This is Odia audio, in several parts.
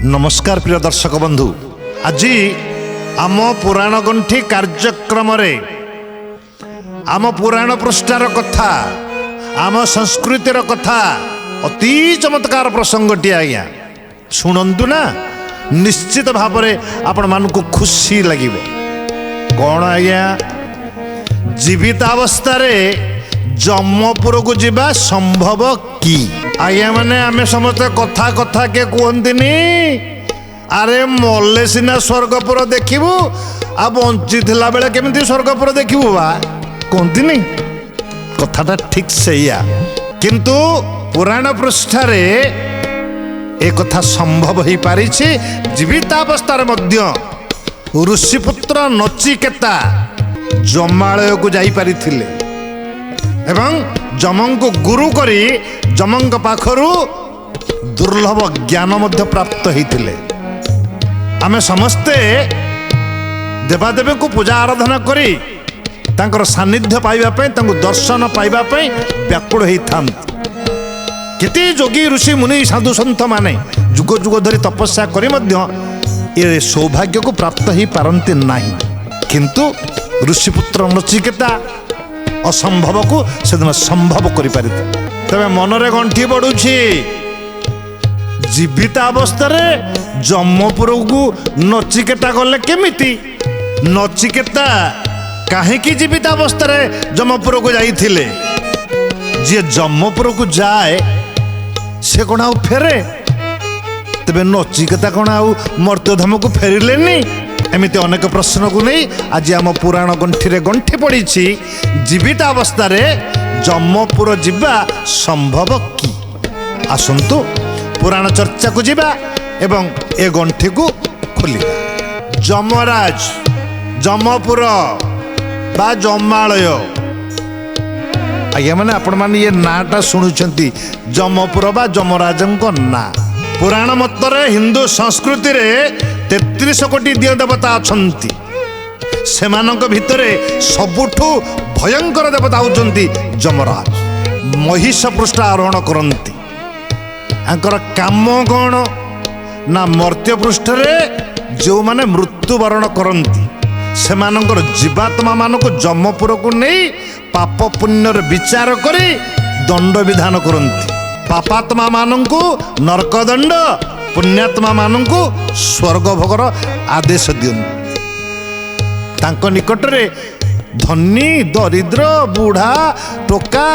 नमस्कार प्रिय दर्शक बंधु, आज आम पुराण गंठी कार्यक्रम आम पुराण पृष्ठार कथा आम संस्कृतिर कथा अति चमत्कार प्रसंगटी आज्ञा शुणु ना, निश्चित भाव में आपण मानक खुशी लगे। कौन आज्ञा? जीवित अवस्था जम्मपुर को जीवा संभव कि? आज्ञा माने आमे समस्ते कथा कथा के कहती अरे मले सिना स्वर्गपुर देखिबू आ बंची थिला बेले केमिति स्वर्गपुर देखिबू बा कहती कथाटा ठीक सैया, किंतु पुराण पृष्ठारे एक कथा संभव हो पारी। जीवितावस्था मध्य ऋषिपुत्र नचिकेता जमालय को जाई पारी थिले एवं जमंक गुरु करी जमंक पाखरु दुर्लभ ज्ञान मध्य प्राप्त होइथिले। आमे समस्ते देवादेवी को पूजा आराधना करी तांकर सानिध्य पाइबा पई, तांको दर्शन पाइबा पई व्याकुल होइथांत। केते जोगी ऋषि मुनि साधु सन्थ माने जुग जुग धरी तपस्या करी मध्य ये सौभाग्य को प्राप्त ही पारंती नाही, किंतु ऋषिपुत्र नचिकेता असंभव को सेदिन संभव करि पारिते। तबे मनरे गंठी पड़ुछि, जीवित अवस्था जम्मपुर को नचिकेता गले केमिति? नचिकेता काहेकि जीवित अवस्था जम्मपुर को जाइथिले? जे जम्मपुर को जाए से कौन आउ फेरे? तबे नचिकेता कौन आउ मर्त्यधाम को फेरिलेनी? एमिति अनेक प्रश्न को नहीं आज आम पुराण गंठी गंठी पड़ी। जीवित अवस्था जम्मपुर जीवा संभव कि? आसंतु पुराण चर्चा को जीवा एवं ए गंठी को खोलिया। जमराज जम्मपुर बा जमालय, आज्ञा माने आपण माने ये नाटा शुणुचंती जम्मपुर बा जमराजंको ना। पुराण मतरे हिंदू संस्कृति रे 33 कोटी दिव्य देवता अछंती, सेमानक भितरे सबुठु भयंकर देवता होचंती जमराज। महिष पृष्ठ आरोहण करंती, आंकर काम कौन ना मर्त्य पृष्ठ रे जो माने मृत्युवरण करंती सेमानकर जीवात्मा मानक जम्मपुर को नहीं पाप पुण्यर विचार करी दंड विधान करंती। पापात्मा मानंकु नरक दंड, पुण्यात्मा मानंकु स्वर्ग भोगर आदेश दियंती। तांको निकटरे धनी दरिद्र बुढ़ा टोका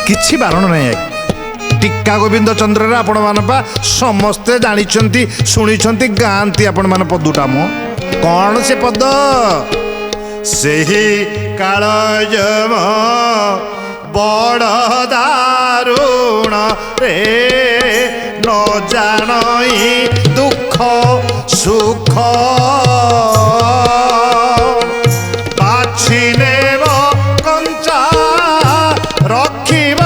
किछि बारण नहीं। टीका गोविंद चंद्र आपण मानपा समस्ते जानिछंती सुनिछंती गांती आपण मान पदुटा मो कौन से पद? सेही काल जम बड़ दारुण रे न जानई दुख सुख बाछि नेब कंचा रखिब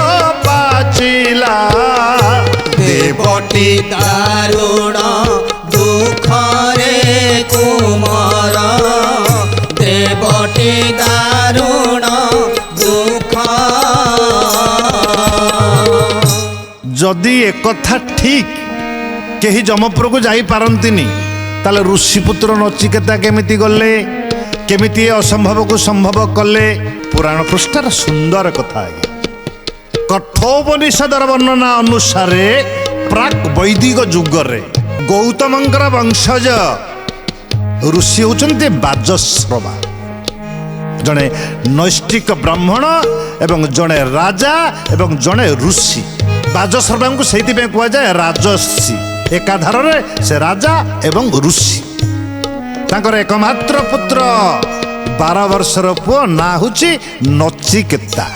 पाचिला देवटी दारुण दुख रे कुमार देवटी दारुण दुख। जदि एक कथा ठीक कहीं जमपुर को जाई पारंतिनी ताले ऋषिपुत्र नचिकेता केमिति गले, केमिति असंभव को संभव कले? पुराण पृष्ठार सुंदर कथा है। कठोपनिषदर वर्णना अनुसार प्राक वैदिक जुगरे गौतमंकर वंशज ऋषि होचंते बाजश्रवा, जड़े नैष्टिक ब्राह्मण एवं जड़े राजा एवं जड़े ऋषि। बाजश्रवा को से कह जाए राजर्षि, एकाधार से राजा एवं ऋषि। तांकर एकमात्र पुत्र 12 वर्षर पुओ ना होची नचिकेता।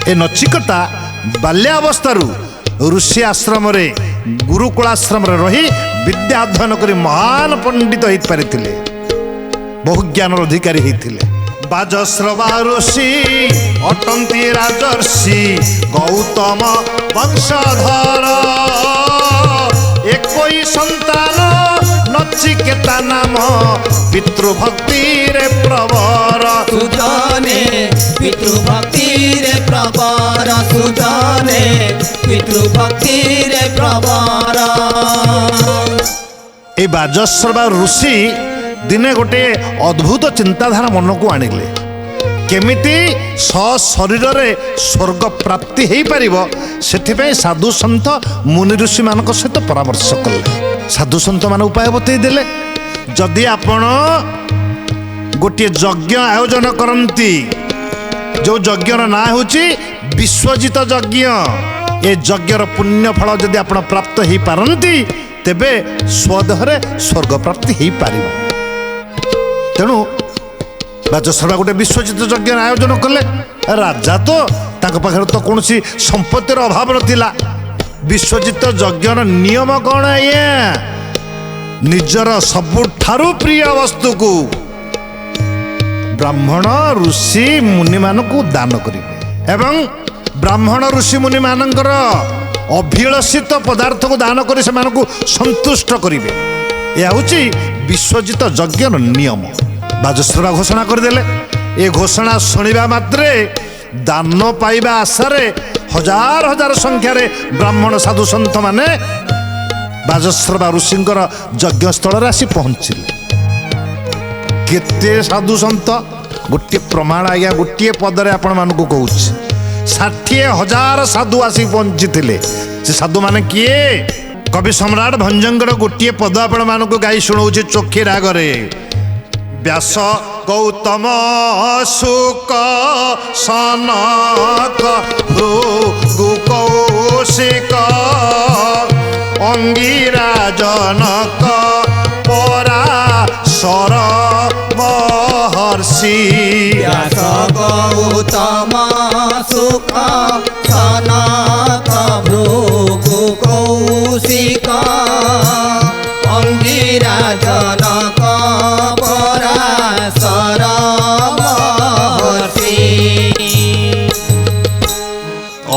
ए नचिकेता बाल्यावस्थारू ऋषि आश्रम रे गुरुकुलाश्रम रे रही विद्या अध्ययन करी महान पंडित हो पारिथिले, बहु ज्ञान अधिकारी होइथिले। बाजश्रवा ऋषि अटंती राजर्षि गौतम वंशधर, एकोई संतान नचिकेता नाम पितृभक्ति रे प्रवर। सुजाने पितृभक्ति रे प्रवर, सुजाने पितृभक्ति रे प्रवर। এই ବାଜଶ୍ରବା ଋଷି ଦିନେ ଗୋଟିଏ ଅଦ୍ଭୁତ ଚିନ୍ତାଧାରା ମନକୁ ଆଣିଲେ। କେମିତି ଶରୀରରେ ସ୍ୱର୍ଗ ପ୍ରାପ୍ତି ହେଇପାରିବ ସେଥିପାଇଁ ସାଧୁ ସନ୍ଥ ମୁନି ଋଷିମାନଙ୍କ ସହିତ ପରାମର୍ଶ କଲେ। ସାଧୁ ସନ୍ଥମାନେ ଉପାୟ ବତେଇ ଦେଲେ। ଯଦି ଆପଣ ଗୋଟିଏ ଯଜ୍ଞ ଆୟୋଜନ କରନ୍ତି, ଯେଉଁ ଯଜ୍ଞର ନାଁ ହେଉଛି ବିଶ୍ୱଜିତ ଯଜ୍ଞ, ଏ ଯଜ୍ଞର ପୁଣ୍ୟ ଫଳ ଯଦି ଆପଣ ପ୍ରାପ୍ତ ହେଇପାରନ୍ତି ତେବେ ସ୍ୱଦେହରେ ସ୍ୱର୍ଗ ପ୍ରାପ୍ତି ହେଇପାରିବ। ତେଣୁ ବାଜଶ୍ରବା ଗୋଟେ ବିଶ୍ୱଜିତ ଯଜ୍ଞ ଆୟୋଜନ କଲେ। ରାଜା ତ ତାଙ୍କ ପାଖରେ ତ କୌଣସି ସମ୍ପତ୍ତିର ଅଭାବ ନଥିଲା। ବିଶ୍ୱଜିତ ଯଜ୍ଞର ନିୟମ କ'ଣ ଆଜ୍ଞା? ନିଜର ସବୁଠାରୁ ପ୍ରିୟ ବସ୍ତୁକୁ ବ୍ରାହ୍ମଣ ଋଷି ମୁନିମାନଙ୍କୁ ଦାନ କରିବେ ଏବଂ ବ୍ରାହ୍ମଣ ଋଷି ମୁନିମାନଙ୍କର ଅଭିଳଷିତ ପଦାର୍ଥକୁ ଦାନ କରି ସେମାନଙ୍କୁ ସନ୍ତୁଷ୍ଟ କରିବେ। ଏହା ହେଉଛି ବିଶ୍ୱଜିତ ଯଜ୍ଞର ନିୟମ। ବାଜଶ୍ରବା ଘୋଷଣା କରିଦେଲେ। ଏ ଘୋଷଣା ଶୁଣିବା ମାତ୍ରେ ଦାନ ପାଇବା ଆଶାରେ ହଜାର ହଜାର ସଂଖ୍ୟାରେ ବ୍ରାହ୍ମଣ ସାଧୁ ସନ୍ଥ ମାନେ ବାଜଶ୍ରବା ଋଷିଙ୍କର ଯଜ୍ଞସ୍ଥଳରେ ଆସି ପହଞ୍ଚିଲେ। କେତେ ସାଧୁ ସନ୍ଥ? ଗୋଟିଏ ପ୍ରମାଣ ଆଜ୍ଞା, ଗୋଟିଏ ପଦରେ ଆପଣମାନଙ୍କୁ କହୁଛି, 60,000 ସାଧୁ ଆସି ପହଞ୍ଚିଥିଲେ। ସେ ସାଧୁମାନେ କିଏ? କବି ସମ୍ରାଟ ଭଞ୍ଜଙ୍କର ଗୋଟିଏ ପଦ ଆପଣମାନଙ୍କୁ ଗାଇ ଶୁଣଉଛି ଚୋଖୀ ରାଗରେ। ବ୍ୟାସ ଗୌତମ ଶୁକ ସନକ ଭୃଗୁ କୌଶିକ ଅଙ୍ଗିରା ଜନକ ପରାଶର ମହର୍ଷି। ବ୍ୟାସ ଗୌତମ ସୁଖ ସନକ ଭୃଗୁ କୌଶିକ ଅଙ୍ଗିରା ଜନକ ପରାଶର ମହର୍ଷି।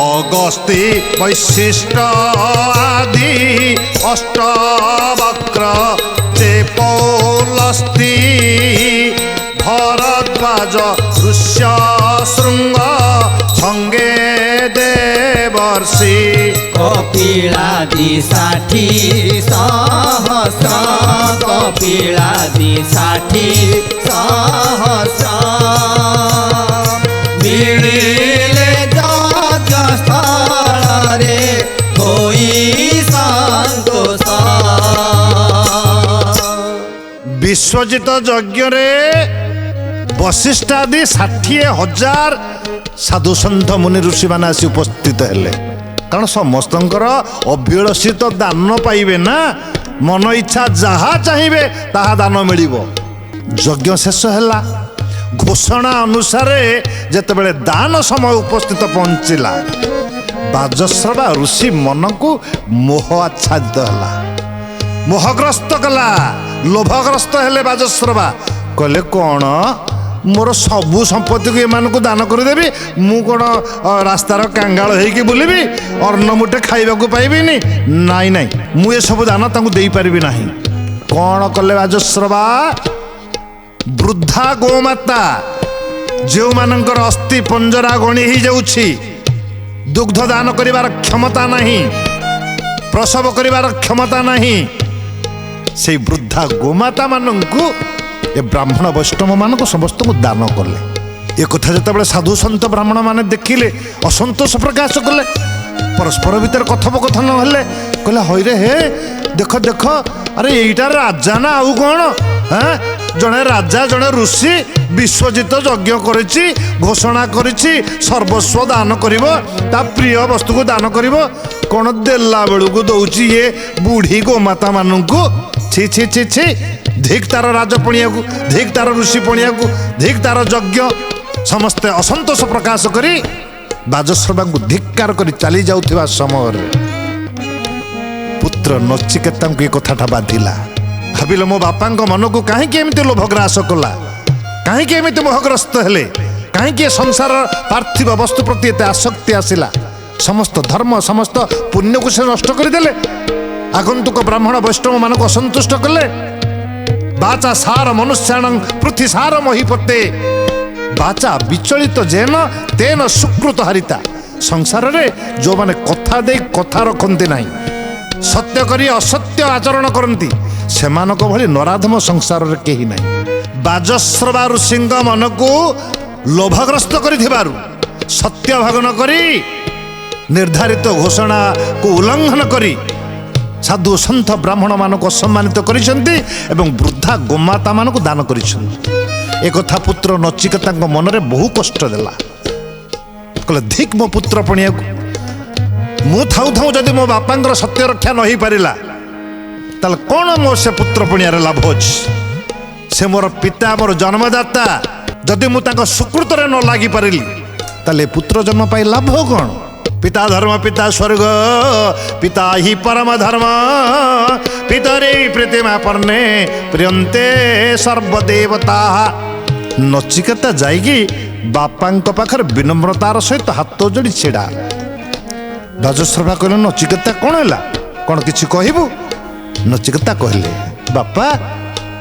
ଅଗସ୍ତି ବୈଶିଷ୍ଟ ଆଦି ଅଷ୍ଟବକ୍ର ଚେପୌଲସ୍ତି ভরদ্বাজ ঋষ্য শৃঙ্গ সঙ্গে দেবর্ষি। কপিলাদি 60 সহস্র কপিলাদি 60 সহস্র মিলিলে যজ্ঞস্থଳରେ ହୋଇ ସନ୍ତୋଷ। ବିଶ୍ୱଜିତ ଯଜ୍ଞରେ ବଶିଷ୍ଠ ଆଦି 60,000 ସାଧୁ ସନ୍ଥ ମୁନି ଋଷିମାନେ ଆସି ଉପସ୍ଥିତ ହେଲେ। କାରଣ ସମସ୍ତଙ୍କର ଅଭିଳଷିତ ଦାନ ପାଇବେ ନା, ମନ ଇଚ୍ଛା ଯାହା ଚାହିଁବେ ତାହା ଦାନ ମିଳିବ। ଯଜ୍ଞ ଶେଷ ହେଲା। ଘୋଷଣା ଅନୁସାରେ ଯେତେବେଳେ ଦାନ ସମୟ ଉପସ୍ଥିତ ପହଞ୍ଚିଲା, ବାଜଶ୍ରବା ଋଷି ମନକୁ ମୋହ ଆଚ୍ଛାଦିତ ହେଲା, ମୋହଗ୍ରସ୍ତ କଲା, ଲୋଭଗ୍ରସ୍ତ ହେଲେ। ବାଜଶ୍ରବା କହିଲେ, କ'ଣ ମୋର ସବୁ ସମ୍ପତ୍ତିକୁ ଏମାନଙ୍କୁ ଦାନ କରିଦେବି? ମୁଁ କ'ଣ ରାସ୍ତାର କାଙ୍ଗାଳ ହେଇକି ବୁଲିବି? ଅନ୍ନ ମୁଠେ ଖାଇବାକୁ ପାଇବିନି? ନାଇଁ ନାଇଁ, ମୁଁ ଏସବୁ ଦାନ ତାଙ୍କୁ ଦେଇପାରିବି ନାହିଁ। କ'ଣ କଲେ ବାଜଶ୍ରବା? ବୃଦ୍ଧା ଗୋମାତା ଯେଉଁମାନଙ୍କର ଅସ୍ଥି ପଞ୍ଜରା ଗଣି ହେଇଯାଉଛି, ଦୁଗ୍ଧ ଦାନ କରିବାର କ୍ଷମତା ନାହିଁ, ପ୍ରସବ କରିବାର କ୍ଷମତା ନାହିଁ, ସେଇ ବୃଦ୍ଧା ଗୋମାତା ମାନଙ୍କୁ ଏ ବ୍ରାହ୍ମଣ ବୈଷ୍ଣବ ମାନଙ୍କୁ ସମସ୍ତଙ୍କୁ ଦାନ କଲେ। ଏ କଥା ଯେତେବେଳେ ସାଧୁ ସନ୍ଥ ବ୍ରାହ୍ମଣ ମାନେ ଦେଖିଲେ, ଅସନ୍ତୋଷ ପ୍ରକାଶ କଲେ। ପରସ୍ପର ଭିତରେ କଥୋପକଥନ ହେଲେ। କହିଲେ, ହଇରେ ହେ, ଦେଖ ଦେଖ, ଆରେ ଏଇଟା ରାଜା ନା ଆଉ କ'ଣ? ଜଣେ ରାଜା, ଜଣେ ଋଷି ବିଶ୍ୱଜିତ ଯଜ୍ଞ କରିଛି, ଘୋଷଣା କରିଛି ସର୍ବସ୍ୱ ଦାନ କରିବ, ତା ପ୍ରିୟ ବସ୍ତୁକୁ ଦାନ କରିବ। କ'ଣ ଦେଲା ବେଳକୁ ଦଉଛି ଇଏ ବୁଢ଼ୀ ଗୋମାତା ମାନଙ୍କୁ? ଛି ଛି ଛି ଛି, ଧିକ୍ ତାର ରାଜ ପଣିଆକୁ, ଧିକ୍ ତାର ଋଷି ପଣିଆକୁ, ଧିକ୍ ତାର ଯଜ୍ଞ। ସମସ୍ତେ ଅସନ୍ତୋଷ ପ୍ରକାଶ କରି ବାଜଶ୍ରବାଙ୍କୁ ଧିକ୍କାର କରି ଚାଲି ଯାଉଥିବା ସମୟରେ ପୁତ୍ର ନଚିକେତାଙ୍କୁ ଏ କଥାଟା ବାଧିଲା। ଭାବିଲେ, ମୋ ବାପାଙ୍କ ମନକୁ କାହିଁକି ଏମିତି ଲୋଭ ଗ୍ରାସ କଲା? କାହିଁକି ଏମିତି ମୋହଗ୍ରସ୍ତ ହେଲେ? କାହିଁକି ଏ ସଂସାର ପାର୍ଥିବ ବସ୍ତୁ ପ୍ରତି ଏତେ ଆସକ୍ତି ଆସିଲା? ସମସ୍ତ ଧର୍ମ, ସମସ୍ତ ପୁଣ୍ୟକୁ ସେ ନଷ୍ଟ କରିଦେଲେ। ଆଗନ୍ତୁକ ବ୍ରାହ୍ମଣ ବୈଷ୍ଣବ ମାନଙ୍କୁ ଅସନ୍ତୁଷ୍ଟ କଲେ। ବାଚା ସାର ମନୁଷ୍ୟାଣଂ ପୃଥି ସାର ମହିପତେ। ବାଚା ବିଚଳିତ ଯେନ ତେନ ସୁକୃତ ହାରିତା। ସଂସାରରେ ଯେଉଁମାନେ କଥା ଦେଇ କଥା ରଖନ୍ତି ନାହିଁ, ସତ୍ୟ କରି ଅସତ୍ୟ ଆଚରଣ କରନ୍ତି, ସେମାନଙ୍କ ଭଳି ନରାଧମ ସଂସାରରେ କେହି ନାହିଁ। ବାଜଶ୍ରବା ଋଷିଙ୍କ ମନକୁ ଲୋଭଗ୍ରସ୍ତ କରିଥିବାରୁ ସତ୍ୟ ଭଗ୍ନ କରି ନିର୍ଦ୍ଧାରିତ ଘୋଷଣାକୁ ଉଲ୍ଲଂଘନ କରି ସାଧୁ ସନ୍ଥ ବ୍ରାହ୍ମଣ ମାନଙ୍କୁ ଅସମ୍ମାନିତ କରିଛନ୍ତି ଏବଂ ବୃଦ୍ଧା ଗୋମାତା ମାନଙ୍କୁ ଦାନ କରିଛନ୍ତି। ଏକଥା ପୁତ୍ର ନଚିକେତାଙ୍କ ମନରେ ବହୁ କଷ୍ଟ ଦେଲା। କହିଲେ ଧିକ୍ ମୋ ପୁତ୍ର ପଣିଆକୁ, ମୁଁ ଥାଉ ଥାଉ ଯଦି ମୋ ବାପାଙ୍କର ସତ୍ୟ ରକ୍ଷା ନ ହେଇପାରିଲା ତାହେଲେ କ'ଣ ମୋ ସେ ପୁତ୍ର ପଣିଆରେ ଲାଭ ଅଛି? ସେ ମୋର ପିତା, ମୋର ଜନ୍ମଦାତା। ଯଦି ମୁଁ ତାଙ୍କ ସୁକୃତରେ ନ ଲାଗିପାରିଲି ତାହେଲେ ପୁତ୍ର ଜନ୍ମ ପାଇ ଲାଭ କ'ଣ? ପିତା ଧର୍ମ ପିତା ସ୍ୱର୍ଗ, ପିତା ହି ପରମ ଧର୍ମ, ପିତରେ ପ୍ରୀତିମା ପର୍ଣ୍ଣେ ପ୍ରିୟନ୍ତେ ସର୍ବଦେବତା। ନଚିକେତା ଯାଇକି ବାପାଙ୍କ ପାଖରେ ବିନମ୍ରତାର ସହିତ ହାତ ଯୋଡ଼ି ଛିଡ଼ା। ବାଜଶ୍ରବା କହିଲେ ନଚିକେତା କ'ଣ ହେଲା, କ'ଣ କିଛି କହିବୁ? ନଚିକେତା କହିଲେ ବାପା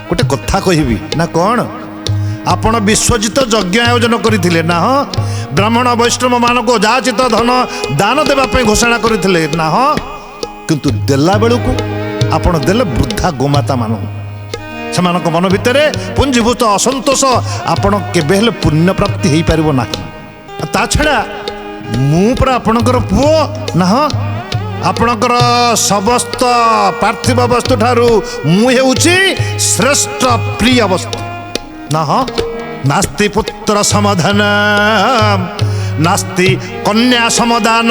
ଗୋଟେ କଥା କହିବି। ନା କ'ଣ? ଆପଣ ବିଶ୍ୱଜିତ ଯଜ୍ଞ ଆୟୋଜନ କରିଥିଲେ ନା? ହଁ। ବ୍ରାହ୍ମଣ ବୈଷ୍ଣବ ମାନଙ୍କୁ ଯାଚିତ ଧନ ଦାନ ଦେବା ପାଇଁ ଘୋଷଣା କରିଥିଲେ ନା? ହଁ। କିନ୍ତୁ ଦେଲା ବେଳକୁ ଆପଣ ଦେଲେ ବୃଦ୍ଧା ଗୋମାତା ମାନଙ୍କୁ। ସେମାନଙ୍କ ମନ ଭିତରେ ପୁଞ୍ଜୀଭୂତ ଅସନ୍ତୋଷ। ଆପଣ କେବେ ହେଲେ ପୁଣ୍ୟ ପ୍ରାପ୍ତି ହେଇପାରିବ ନାହିଁ। ତା ଛଡ଼ା ମୁଁ ପୁରା ଆପଣଙ୍କର ପୁଅ ନା? ହଁ। ଆପଣଙ୍କର ସମସ୍ତ ପାର୍ଥିବ ବସ୍ତୁ ଠାରୁ ମୁଁ ହେଉଛି ଶ୍ରେଷ୍ଠ ପ୍ରିୟ ବସ୍ତୁ ନା? ହଁ। ନାସ୍ତି ପୁତ୍ର ସମଧନ, ନାସ୍ତି କନ୍ୟା ସମଦାନ,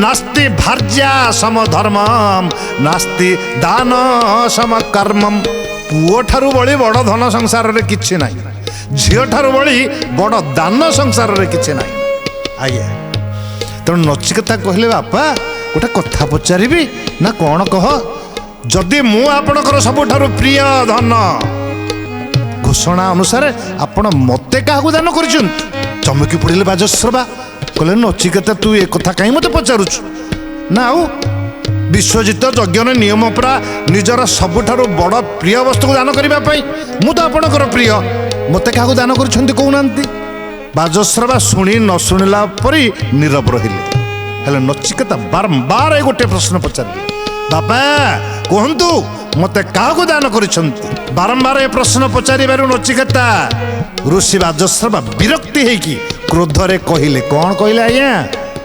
ନାସ୍ତି ଭାର୍ଯ୍ୟା ସମଧର୍ମ, ନାସ୍ତି ଦାନ ସମକର୍ମ। ପୁଅ ଠାରୁ ବଳି ବଡ଼ ଧନ ସଂସାରରେ କିଛି ନାହିଁ, ଝିଅ ଠାରୁ ବଳି ବଡ଼ ଦାନ ସଂସାରରେ କିଛି ନାହିଁ। ଆଜ୍ଞା। ତେଣୁ ନଚିକେତା କହିଲେ ବାପା ଗୋଟେ କଥା ପଚାରିବି ନା? କ'ଣ କହ? ଯଦି ମୁଁ ଆପଣଙ୍କର ସବୁଠାରୁ ପ୍ରିୟ ଧନ, ଘୋଷଣା ଅନୁସାରେ ଆପଣ ମୋତେ କାହାକୁ ଦାନ କରିଛନ୍ତି? ଚମକି ପଡ଼ିଲେ ବାଜଶ୍ରବା। କହିଲେ ନଚିକେତା ତୁ ଏ କଥା କାହିଁ ମୋତେ ପଚାରୁଛୁ? ନା ଆଉ ବିଶ୍ୱଜିତ ଯଜ୍ଞର ନିୟମ ପୁରା ନିଜର ସବୁଠାରୁ ବଡ଼ ପ୍ରିୟ ବସ୍ତୁକୁ ଦାନ କରିବା ପାଇଁ। ମୁଁ ତ ଆପଣଙ୍କର ପ୍ରିୟ, ମୋତେ କାହାକୁ ଦାନ କରିଛନ୍ତି କହୁନାହାନ୍ତି? ବାଜଶ୍ରବା ଶୁଣି ନ ଶୁଣିଲା ପରି ନୀରବ ରହିଲେ। ହେଲେ ନଚିକେତା ବାରମ୍ବାର ଏ ଗୋଟେ ପ୍ରଶ୍ନ ପଚାରିଲେ, ବାପା କୁହନ୍ତୁ ମୋତେ କାହାକୁ ଦାନ କରିଛନ୍ତି? ବାରମ୍ବାର ଏ ପ୍ରଶ୍ନ ପଚାରିବାରୁ ନଚିକେତା ଋଷି ବାଜଶ୍ରବା ବିରକ୍ତି ହେଇକି କ୍ରୋଧରେ କହିଲେ, କ'ଣ କହିଲେ? ଆଜ୍ଞା,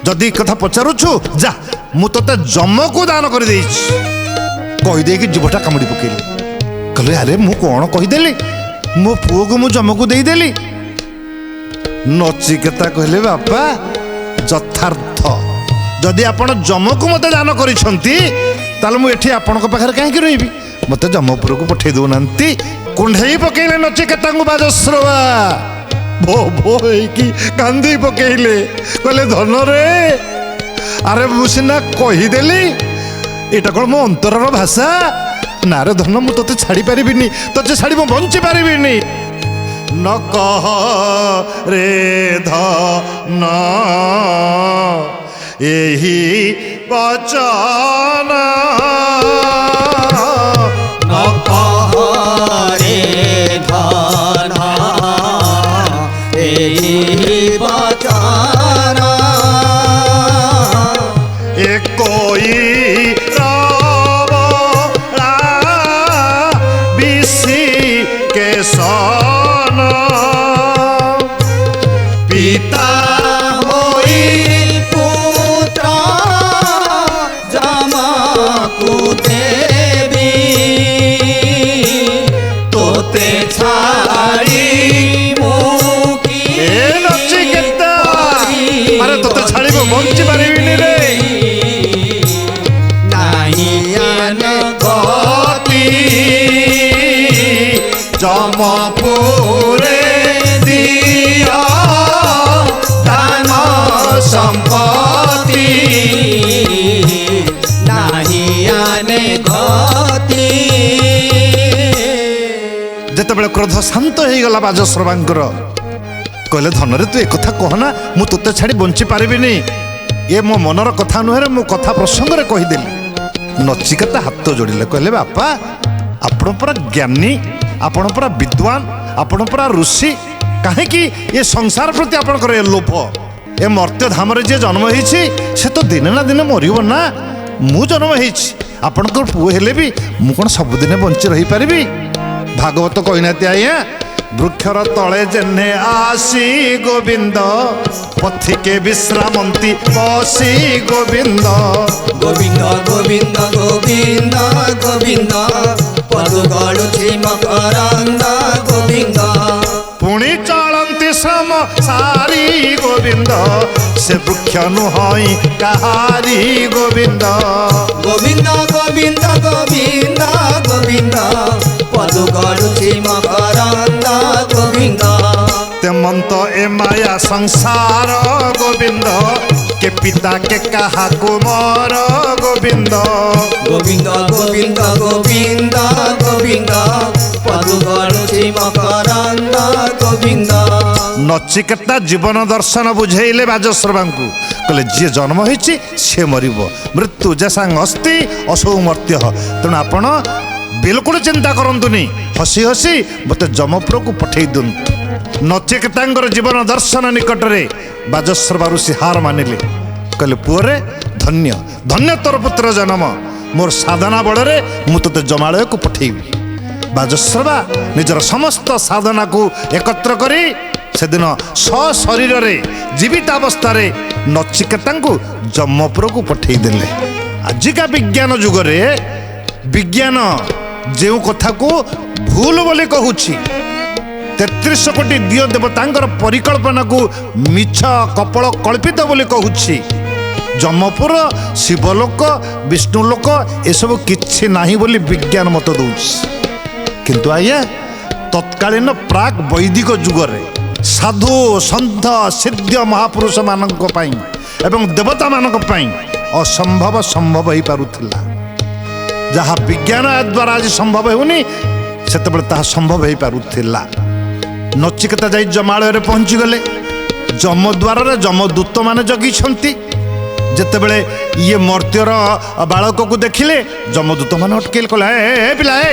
ଯଦି କଥା ପଚାରୁଛୁ ଯା, ମୁଁ ତୋତେ ଯମକୁ ଦାନ କରିଦେଇଛି। କହିଦେଇକି ଜିଭଟା କାମୁଡ଼ି ପକେଇଲେ। କହିଲେ ଆରେ ମୁଁ କ'ଣ କହିଦେଲି? ମୋ ପୁଅକୁ ମୁଁ ଯମକୁ ଦେଇଦେଲି? ନଚିକେତା କହିଲେ ବାପା ଯଥାର୍ଥ, ଯଦି ଆପଣ ଯମକୁ ମୋତେ ଦାନ କରିଛନ୍ତି ତାହେଲେ ମୁଁ ଏଠି ଆପଣଙ୍କ ପାଖରେ କାହିଁକି ରହିବି? ମୋତେ ଯମପୁରକୁ ପଠେଇ ଦେଉନାହାନ୍ତି। କୁଣ୍ଢେଇ ପକେଇଲେ ନଚିକେତାଙ୍କୁ ବାଜଶ୍ରବା। ଭୋ ଭୋ ହେଇକି କାନ୍ଦି ପକେଇଲେ। କହିଲେ ଧନରେ, ଆରେ ମୁଁ ସିନା କହିଦେଲି, ଏଇଟା କ'ଣ ମୋ ଅନ୍ତରର ଭାଷା? ନା ରେ ଧନ, ମୁଁ ତୋତେ ଛାଡ଼ି ପାରିବିନି, ତୋତେ ଛାଡ଼ି ମୁଁ ବଞ୍ଚି ପାରିବିନି। ନ କହ ରେ ଧନ ଏହି ବଚନ, ନ କହ ରେ ଧନ ଏହି ବଚନ, একই রবরা বিশি কেশন, পিতা হই পুত্র যমকু দেবী, তোতে ছাড়ি মুকি এ নচিকেতা, আরে তোতে ছাড়িব বঞ্চি পারিবিনি রে। নাহি আন গতি যমপুরে দিয় দান সম্পত্তি, নাহি আনে গতি। যেତେବେଳେ କ୍ରୋଧ ଶାନ୍ତ ହେଇଗଲା ବାଜଶ୍ରବାଙ୍କର, କହିଲେ ଧନରେ ତୁ ଏକଥା କହନା, ମୁଁ ତୋତେ ଛାଡ଼ି ବଞ୍ଚି ପାରିବିନି। ଏ ମୋ ମନର କଥା ନୁହେଁ, ମୁଁ କଥା ପ୍ରସଙ୍ଗରେ କହିଦେଲି। ନଚିକେତା ହାତ ଯୋଡ଼ିଲେ, କହିଲେ ବାପା ଆପଣ ପୁରା ଜ୍ଞାନୀ, ଆପଣ ପୁରା ବିଦ୍ୱାନ, ଆପଣ ପୁରା ଋଷି, କାହିଁକି ଏ ସଂସାର ପ୍ରତି ଆପଣଙ୍କର ଏ ଲୋଭ? ଏ ମର୍ତ୍ତ୍ୟ ଧାମରେ ଯିଏ ଜନ୍ମ ହେଇଛି ସେ ତ ଦିନେ ନା ଦିନେ ମରିବ ନା। ମୁଁ ଜନ୍ମ ହେଇଛି ଆପଣଙ୍କର ପୁଅ ହେଲେ ବି ମୁଁ କ'ଣ ସବୁଦିନେ ବଞ୍ଚି ରହିପାରିବି? ଭାଗବତ କହିନାହାନ୍ତି ଆଜ୍ଞା, ବୃକ୍ଷର ତଳେ ଯେହ୍ନେ ଆସି ଗୋବିନ୍ଦ, ପଥିକେ ବିଶ୍ରାମନ୍ତି ବସି ଗୋବିନ୍ଦ। ଗୋବିନ୍ଦ ଗୋବିନ୍ଦ ଗୋବିନ୍ଦ ଗୋବିନ୍ଦ, ପଦୁ ଗଳୁଛି ମକରନ୍ଦ ଗୋବିନ୍ଦ। ପୁଣି ଚଳନ୍ତି ଶ୍ରମ ସାରି ଗୋବିନ୍ଦ, ସେ ବୃକ୍ଷ ନୁହଁଇ କାହାରି ଗୋବିନ୍ଦ। ଗୋବିନ୍ଦ ଗୋବିନ୍ଦ ଗୋବିନ୍ଦ ଗୋବିନ୍ଦ, ପଦୁ ଗଳୁଛି ମକରନ୍ଦ ଗୋବିନ୍ଦ। ତେମନ୍ତ ଏ ମାୟା ସଂସାର ଗୋବିନ୍ଦ, କେ ପିତା କେ କାହାକୁ ମୋର ଗୋବିନ୍ଦ। ଗୋବିନ୍ଦ ଗୋବିନ୍ଦ ଗୋବିନ୍ଦ ଗୋବିନ୍ଦ, ପଦୁ ଗଳୁଛି ମକରନ୍ଦ ଗୋବିନ୍ଦ। ନଚିକେତା ଜୀବନ ଦର୍ଶନ ବୁଝେଇଲେ ବାଜଶ୍ରବାଙ୍କୁ, କହିଲେ ଯିଏ ଜନ୍ମ ହେଇଛି ସିଏ ମରିବ, ମୃତ୍ୟୁ ଯେସାଙ୍ଗ ଅସ୍ତି ଅସୌ ମର୍ତ୍ତ୍ୟ। ତେଣୁ ଆପଣ ବିଲକୁଲ ଚିନ୍ତା କରନ୍ତୁନି, ହସି ହସି ମୋତେ ଯମପୁରକୁ ପଠେଇ ଦିଅନ୍ତୁ। ନଚିକେତାଙ୍କର ଜୀବନ ଦର୍ଶନ ନିକଟରେ ବାଜଶ୍ରବା ଋଷି ହାର ମାନିଲେ, କହିଲେ ପୁଅରେ ଧନ୍ୟ ଧନ୍ୟ ତୋର ପୁତ୍ର ଜନ୍ମ, ମୋର ସାଧନା ବଳରେ ମୁଁ ତୋତେ ଜମାଳୟକୁ ପଠେଇବି। ବାଜଶ୍ରବା ନିଜର ସମସ୍ତ ସାଧନାକୁ ଏକତ୍ର କରି ସେଦିନ ସଶରୀରରେ ଜୀବିତ ଅବସ୍ଥାରେ ନଚିକେତାଙ୍କୁ ଯମପୁରକୁ ପଠେଇ ଦେଲେ। ଆଜିକା ବିଜ୍ଞାନ ଯୁଗରେ ବିଜ୍ଞାନ ଯେଉଁ କଥାକୁ ଭୁଲ ବୋଲି କହୁଛି, 33 କୋଟି ଦିଅ ଦେବତାଙ୍କର ପରିକଳ୍ପନାକୁ ମିଛ କପଳ କଳ୍ପିତ ବୋଲି କହୁଛି, ଯମପୁର ଶିବଲୋକ ବିଷ୍ଣୁଲୋକ ଏସବୁ କିଛି ନାହିଁ ବୋଲି ବିଜ୍ଞାନ ମତ ଦେଉଛି। କିନ୍ତୁ ଆଜ୍ଞା ତତ୍କାଳୀନ ପ୍ରାକ୍ ବୈଦିକ ଯୁଗରେ ସାଧୁ ସନ୍ଥ ସିଦ୍ଧ ମହାପୁରୁଷ ମାନଙ୍କ ପାଇଁ ଏବଂ ଦେବତା ମାନଙ୍କ ପାଇଁ ଅସମ୍ଭବ ସମ୍ଭବ ହେଇପାରୁଥିଲା। ଯାହା ବିଜ୍ଞାନ ଦ୍ୱାରା ଆଜି ସମ୍ଭବ ହେଉନି, ସେତେବେଳେ ତାହା ସମ୍ଭବ ହେଇପାରୁଥିଲା। ନଚିକେତା ଯାଇ ଜମାଳୟରେ ପହଞ୍ଚିଗଲେ। ଯମଦ୍ୱାରରେ ଯମଦୂତ ମାନେ ଜଗିଛନ୍ତି। ଯେତେବେଳେ ଇଏ ମର୍ତ୍ତ୍ୟର ବାଳକକୁ ଦେଖିଲେ, ଯମଦୂତ ମାନେ ଅଟକେଇଲେ, କହିଲେ ହେ ପିଲା ହେ,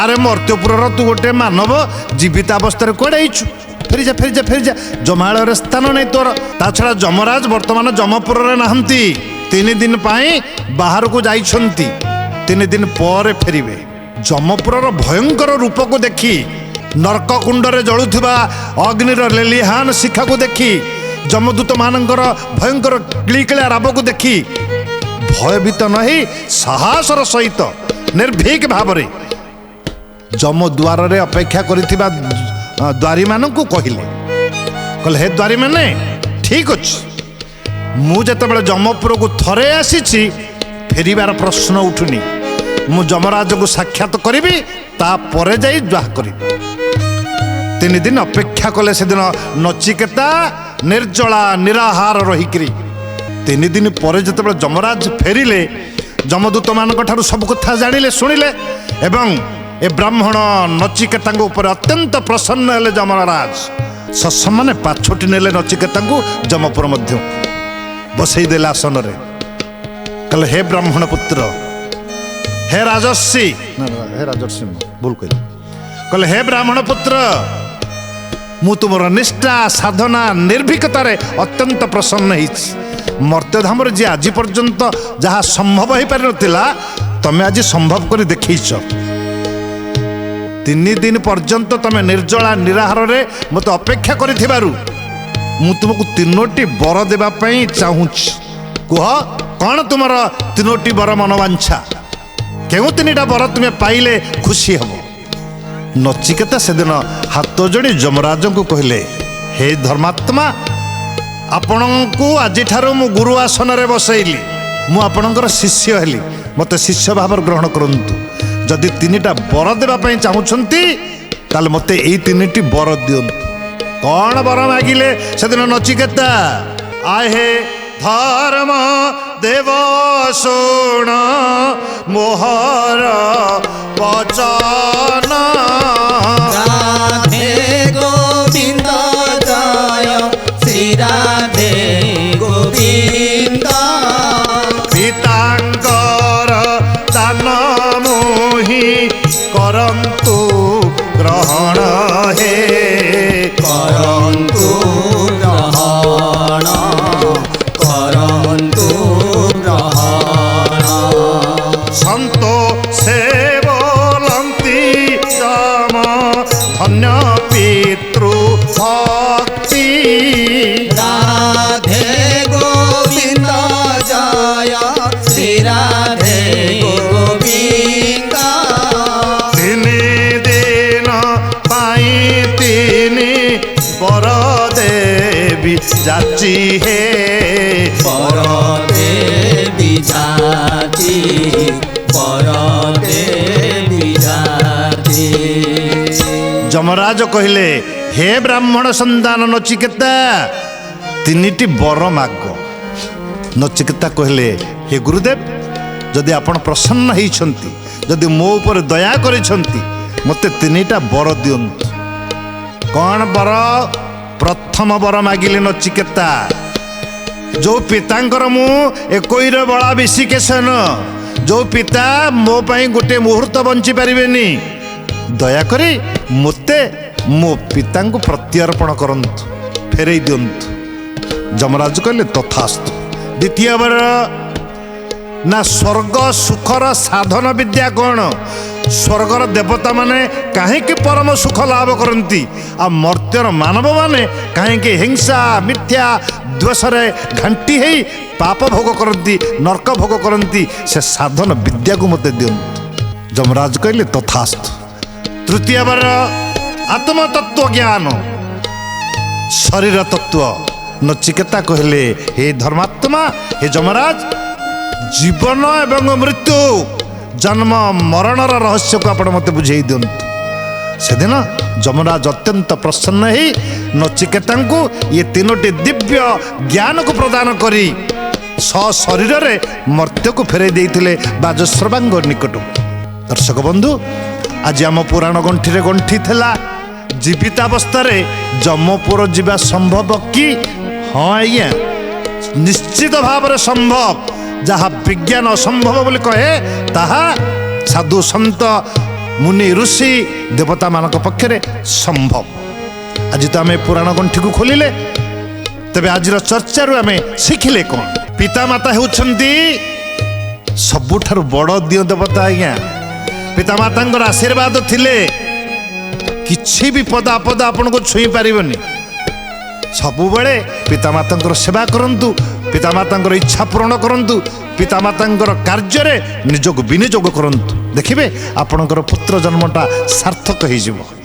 ଆରେ ମର୍ତ୍ତ୍ୟପୁରର ତୁ ଗୋଟେ ମାନବ ଜୀବିତ ଅବସ୍ଥାରେ କୁଆଡ଼େ ହେଇଛୁ? ଫେରିଯା ଫେରିଯା ଫେରିଯା, ଜମାଳୟରେ ସ୍ଥାନ ନାହିଁ ତୋର। ତା ଛଡ଼ା ଯମରାଜ ବର୍ତ୍ତମାନ ଯମପୁରରେ ନାହାନ୍ତି, 3 ଦିନ ପାଇଁ ବାହାରକୁ ଯାଇଛନ୍ତି, 3 ଦିନ ପରେ ଫେରିବେ। ଯମପୁରର ଭୟଙ୍କର ରୂପକୁ ଦେଖି, ନର୍କ କୁଣ୍ଡରେ ଜଳୁଥିବା ଅଗ୍ନିର ଲେଲିହାନ ଶିଖାକୁ ଦେଖି, ଯମଦୂତ ମାନଙ୍କର ଭୟଙ୍କର କିଳିକିଳା ରାବକୁ ଦେଖି ଭୟଭୀତ ନହେଇ ସାହସର ସହିତ ନିର୍ଭୀକ ଭାବରେ ଯମଦ୍ୱାରରେ ଅପେକ୍ଷା କରିଥିବା ଦ୍ୱାରୀମାନଙ୍କୁ କହିଲେ, ହେ ଦ୍ୱାରୀମାନେ, ଠିକ ଅଛି, ମୁଁ ଯେତେବେଳେ ଯମପୁରକୁ ଥରେ ଆସିଛି, ଫେରିବାର ପ୍ରଶ୍ନ ଉଠୁନି। ମୁଁ ଯମରାଜକୁ ସାକ୍ଷାତ କରିବି, ତାପରେ ଯାଇ ଯାହା କରିବି। 3 ଦିନ ଅପେକ୍ଷା କଲେ। ସେଦିନ ନଚିକେତା ନିର୍ଜଳା ନିରାହାର ରହିକିରି 3 ଦିନ ପରେ ଯେତେବେଳେ ଯମରାଜ ଫେରିଲେ, ଯମଦୂତ ମାନଙ୍କ ଠାରୁ ସବୁ କଥା ଜାଣିଲେ, ଶୁଣିଲେ ଏବଂ ଏ ବ୍ରାହ୍ମଣ ନଚିକେତାଙ୍କ ଉପରେ ଅତ୍ୟନ୍ତ ପ୍ରସନ୍ନ ହେଲେ। ଯମରାଜ ସସମ୍ମାନେ ପାଛୋଟି ନେଲେ ନଚିକେତାଙ୍କୁ ଯମପୁର ମଧ୍ୟ ବସେଇ ଦେଲେ ଆସନରେ। କହିଲେ ହେ ବ୍ରାହ୍ମଣ ପୁତ୍ର, ହେ ରାଜର୍ଷି, ହେ ରାଜର୍ଷି ଭୁଲ କହିଲେ, କହିଲେ ହେ ବ୍ରାହ୍ମଣ ପୁତ୍ର, ମୁଁ ତୁମର ନିଷ୍ଠା ସାଧନା ନିର୍ଭୀକତାରେ ଅତ୍ୟନ୍ତ ପ୍ରସନ୍ନ ହେଇଛି। ମର୍ତ୍ତ୍ୟଧାମରେ ଯିଏ ଆଜି ପର୍ଯ୍ୟନ୍ତ ଯାହା ସମ୍ଭବ ହେଇପାରିନଥିଲା, ତମେ ଆଜି ସମ୍ଭବ କରି ଦେଖେଇଛ। 3 ଦିନ ପର୍ଯ୍ୟନ୍ତ ତମେ ନିର୍ଜଳା ନିରାହାରରେ ମୋତେ ଅପେକ୍ଷା କରିଥିବାରୁ ମୁଁ ତୁମକୁ 3ଟି ବର ଦେବା ପାଇଁ ଚାହୁଁଛି। କୁହ, କ'ଣ ତୁମର 3ଟି ବର ମନବାଞ୍ଛା? କେଉଁ 3ଟା ବର ତୁମେ ପାଇଲେ ଖୁସି ହେବ? ନଚିକେତା ସେଦିନ ହାତ ଯୋଡ଼ି ଯମରାଜଙ୍କୁ କହିଲେ, ହେ ଧର୍ମାତ୍ମା, ଆପଣଙ୍କୁ ଆଜିଠାରୁ ମୁଁ ଗୁରୁ ଆସନରେ ବସେଇଲି, ମୁଁ ଆପଣଙ୍କର ଶିଷ୍ୟ ହେଲି, ମୋତେ ଶିଷ୍ୟ ଭାବରେ ଗ୍ରହଣ କରନ୍ତୁ। ଯଦି 3ଟା ବର ଦେବା ପାଇଁ ଚାହୁଁଛନ୍ତି, ତାହେଲେ ମୋତେ ଏଇ 3ଟି ବର ଦିଅନ୍ତୁ। କ'ଣ ବର ମାଗିଲେ ସେଦିନ ନଚିକେତା? ଆହେ ଧର୍ମ ଦେବ ଶୁଣ ମୋହର ବଚନ, ରାଧେ ଗୋବିନ୍ଦ ଜୟ ଶ୍ରୀ ରାଧେ ଗୋବିନ୍ଦ। ପିତାଙ୍କର ଦାନ ମୋହି କରନ୍ତୁ ଗ୍ରହଣ, ହେ କରନ୍ତୁ ଗ୍ରହଣ, କରନ୍ତୁ ଗ୍ରହଣ। ଯାଚି ହେ ପର ଦେବି ଯାଚି ପର ଦେବି ଯାଚି। ଯମରାଜ କହିଲେ ହେ ବ୍ରାହ୍ମଣ ସନ୍ତାନ ନଚିକେତା ତିନିଟି ବର ମାଗ। ନଚିକେତା କହିଲେ ହେ ଗୁରୁଦେବ ଯଦି ଆପଣ ପ୍ରସନ୍ନ ହେଇଛନ୍ତି ଯଦି ମୋ ଉପରେ ଦୟା କରିଛନ୍ତି ମୋତେ ତିନିଟା ବର ଦିଅନ୍ତୁ। କ'ଣ ବର? ପ୍ରଥମ ବର ମାଗିଲେ ନଚିକେତା ଯୋଉ ପିତାଙ୍କର ମୁଁ ଏକୋଇର ବଳା ବେଶୀ କେଶନ ଯୋଉ ପିତା ମୋ ପାଇଁ ଗୋଟେ ମୁହୂର୍ତ୍ତ ବଞ୍ଚି ପାରିବେନି ଦୟାକରି ମୋତେ ମୋ ପିତାଙ୍କୁ ପ୍ରତ୍ୟର୍ପଣ କରନ୍ତୁ ଫେରେଇ ଦିଅନ୍ତୁ। ଯମରାଜ କହିଲେ ତଥାସ୍ତୁ। ଦ୍ୱିତୀୟ ବର ନା ସ୍ୱର୍ଗ ସୁଖର ସାଧନ ବିଦ୍ୟା କ'ଣ? ସ୍ୱର୍ଗର ଦେବତାମାନେ କାହିଁକି ପରମ ସୁଖ ଲାଭ କରନ୍ତି ଆଉ ମର୍ତ୍ତ୍ୟର ମାନବମାନେ କାହିଁକି ହିଂସା ମିଥ୍ୟା ଦ୍ୱେଷରେ ଘାଣ୍ଟି ହେଇ ପାପ ଭୋଗ କରନ୍ତି ନର୍କ ଭୋଗ କରନ୍ତି ସେ ସାଧନ ବିଦ୍ୟାକୁ ମୋତେ ଦିଅନ୍ତୁ। ଯମରାଜ କହିଲେ ତଥାସ୍ତୁ। ତୃତୀୟ ବାର ଆତ୍ମତତ୍ତ୍ୱ ଜ୍ଞାନ ଶରୀର ତତ୍ତ୍ୱ। ନଚିକେତା କହିଲେ ହେ ଧର୍ମାତ୍ମା ହେ ଯମରାଜ ଜୀବନ ଏବଂ ମୃତ୍ୟୁ ଜନ୍ମ ମରଣର ରହସ୍ୟକୁ ଆପଣ ମୋତେ ବୁଝେଇ ଦିଅନ୍ତୁ। ସେଦିନ ଯମରାଜ ଅତ୍ୟନ୍ତ ପ୍ରସନ୍ନ ହେଇ ନଚିକେତାଙ୍କୁ ଇଏ ତିନୋଟି ଦିବ୍ୟ ଜ୍ଞାନକୁ ପ୍ରଦାନ କରି ଶରୀରରେ ମର୍ତ୍ତ୍ୟକୁ ଫେରାଇ ଦେଇଥିଲେ ବାଜଶ୍ରବାଙ୍କ ନିକଟକୁ। ଦର୍ଶକ ବନ୍ଧୁ ଆଜି ଆମ ପୁରାଣ ଗଣ୍ଠିରେ ଗଣ୍ଠି ଥିଲା ଜୀବିତାବସ୍ଥାରେ ଯମପୁର ଯିବା ସମ୍ଭବ କି? ହଁ ଆଜ୍ଞା ନିଶ୍ଚିତ ଭାବରେ ସମ୍ଭବ। ଯାହା ବିଜ୍ଞାନ ଅସମ୍ଭବ ବୋଲି କହେ ତାହା ସାଧୁ ସନ୍ତ ମୁନି ଋଷି ଦେବତାମାନଙ୍କ ପକ୍ଷରେ ସମ୍ଭବ। ଆଜି ତ ଆମେ ପୁରାଣ ଗଣ୍ଠିକୁ ଖୋଲିଲେ ତେବେ ଆଜିର ଚର୍ଚ୍ଚାରୁ ଆମେ ଶିଖିଲେ କ'ଣ? ପିତାମାତା ହେଉଛନ୍ତି ସବୁଠାରୁ ବଡ଼ ଦିଅଁ ଦେବତା ଆଜ୍ଞା। ପିତାମାତାଙ୍କର ଆଶୀର୍ବାଦ ଥିଲେ କିଛି ବି ପଦ ଆପଦ ଆପଣଙ୍କୁ ଛୁଇଁ ପାରିବନି। ସବୁବେଳେ ପିତାମାତାଙ୍କର ସେବା କରନ୍ତୁ ପିତାମାତାଙ୍କର ଇଚ୍ଛା ପୂରଣ କରନ୍ତୁ ପିତାମାତାଙ୍କର କାର୍ଯ୍ୟରେ ନିଜକୁ ବିନିଯୋଗ କରନ୍ତୁ ଦେଖିବେ ଆପଣଙ୍କର ପୁତ୍ର ଜନ୍ମଟା ସାର୍ଥକ ହେଇଯିବ।